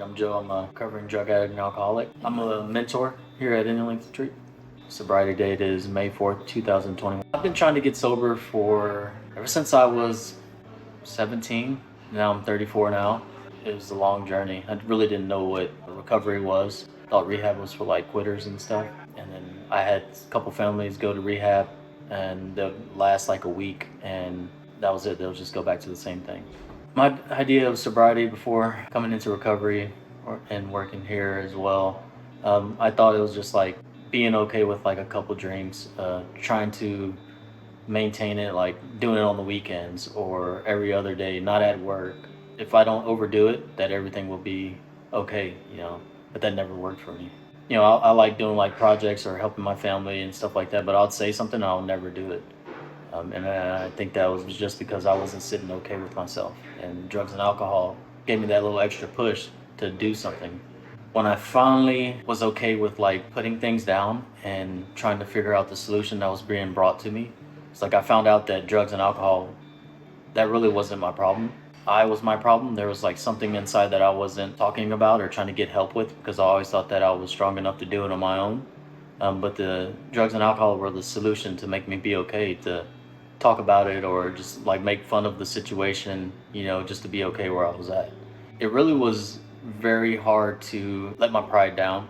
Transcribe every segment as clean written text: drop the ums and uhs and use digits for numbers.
I'm Joe. I'm a recovering drug addict and alcoholic. I'm a mentor here at Any Length of Treat. Sobriety date is May 4th, 2021. I've been trying to get sober for ever since I was 17. Now I'm 34 now. It was a long journey. I really didn't know what recovery was. Thought rehab was for like quitters and stuff. And then I had a couple families go to rehab and they'll last like a week and that was it. They'll just go back to the same thing. My idea of sobriety before coming into recovery and working here as well, I thought it was just like being okay with like a couple drinks, trying to maintain it, like doing it on the weekends or every other day, not at work. If I don't overdo it, that everything will be okay. But that never worked for me. I like doing like projects or helping my family and stuff like that, but I'll say something and I'll never do it. And I think that was just because I wasn't sitting okay with myself. And drugs and alcohol gave me that little extra push to do something. When I finally was okay with like putting things down and trying to figure out the solution that was being brought to me, it's like I found out that drugs and alcohol, that really wasn't my problem. I was my problem. There was like something inside that I wasn't talking about or trying to get help with because I always thought that I was strong enough to do it on my own. But the drugs and alcohol were the solution to make me be okay, to talk about it or just like make fun of the situation, just to be okay where I was at. It really was very hard to let my pride down,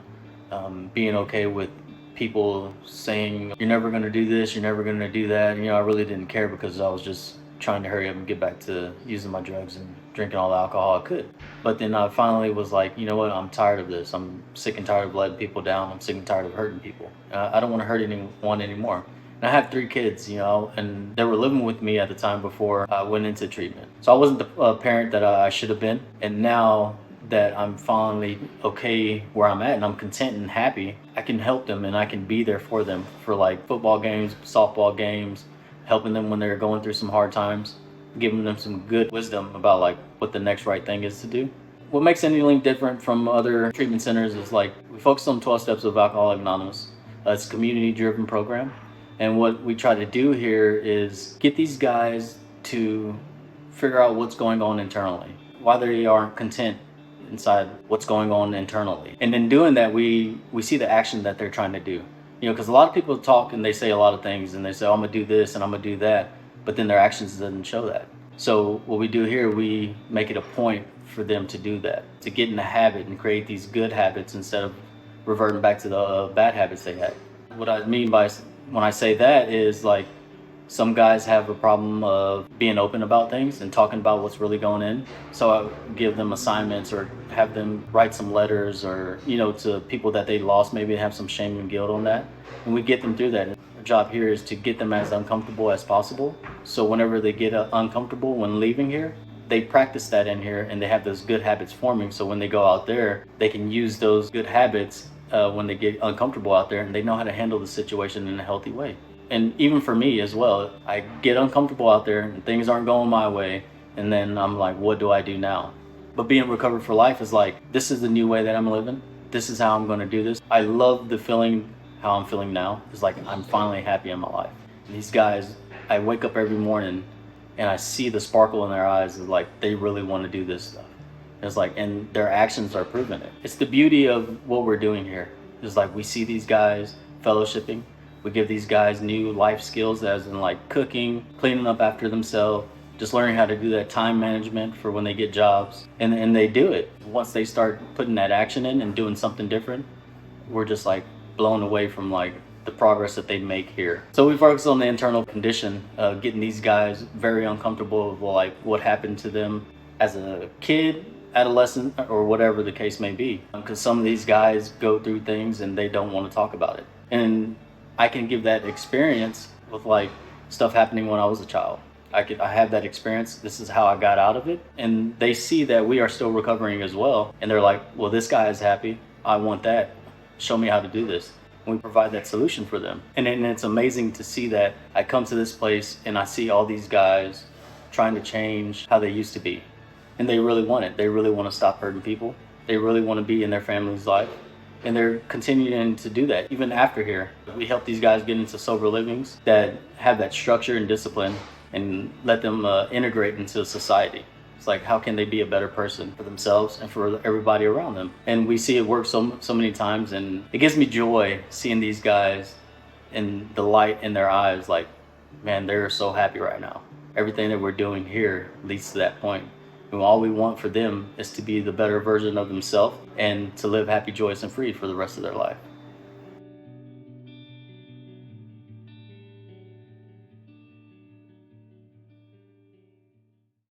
being okay with people saying, you're never going to do this, you're never going to do that. I really didn't care because I was just trying to hurry up and get back to using my drugs and drinking all the alcohol I could. But then I finally was like, you know what, I'm tired of this. I'm sick and tired of letting people down. I'm sick and tired of hurting people. I don't want to hurt anyone anymore. And I have 3 kids, and they were living with me at the time before I went into treatment. So I wasn't the parent that I should have been. And now that I'm finally okay where I'm at and I'm content and happy, I can help them and I can be there for them for like football games, softball games, helping them when they're going through some hard times, giving them some good wisdom about like what the next right thing is to do. What makes AnyLink different from other treatment centers is like we focus on 12 steps of Alcoholics Anonymous. It's a community-driven program. And what we try to do here is get these guys to figure out what's going on internally, why they aren't content inside what's going on internally. And in doing that, we see the action that they're trying to do. Because a lot of people talk and they say a lot of things and they say, oh, I'm gonna do this and I'm gonna do that, but then their actions doesn't show that. So what we do here, we make it a point for them to do that, to get in the habit and create these good habits instead of reverting back to the bad habits they had. What I mean by when I say that is like some guys have a problem of being open about things and talking about what's really going in. So I give them assignments or have them write some letters or, to people that they lost, maybe have some shame and guilt on that. And we get them through that. Our job here is to get them as uncomfortable as possible. So whenever they get uncomfortable when leaving here, they practice that in here and they have those good habits forming. So when they go out there, they can use those good habits when they get uncomfortable out there and they know how to handle the situation in a healthy way. And even for me as well, I get uncomfortable out there and things aren't going my way. And then I'm like, what do I do now? But being recovered for life is like, this is the new way that I'm living. This is how I'm going to do this. I love the feeling, how I'm feeling now. It's like, I'm finally happy in my life. And these guys, I wake up every morning and I see the sparkle in their eyes. It's like, they really want to do this stuff. It's like, and their actions are proving it. It's the beauty of what we're doing here. It's like, we see these guys fellowshipping. We give these guys new life skills, as in like cooking, cleaning up after themselves, just learning how to do that time management for when they get jobs. And they do it. Once they start putting that action in and doing something different, we're just like blown away from like the progress that they make here. So we focus on the internal condition, getting these guys very uncomfortable with like what happened to them as a kid, adolescent, or whatever the case may be. Because some of these guys go through things and they don't want to talk about it. And I can give that experience with like stuff happening when I was a child. I have that experience. This is how I got out of it. And they see that we are still recovering as well. And they're like, well, this guy is happy. I want that. Show me how to do this. And we provide that solution for them. And it's amazing to see that I come to this place and I see all these guys trying to change how they used to be. And they really want it. They really want to stop hurting people. They really want to be in their family's life. And they're continuing to do that even after here. We help these guys get into sober livings that have that structure and discipline and let them integrate into society. It's like, how can they be a better person for themselves and for everybody around them? And we see it work so many times, and it gives me joy seeing these guys and the light in their eyes. Like, man, they're so happy right now. Everything that we're doing here leads to that point. And all we want for them is to be the better version of themselves and to live happy, joyous, and free for the rest of their life.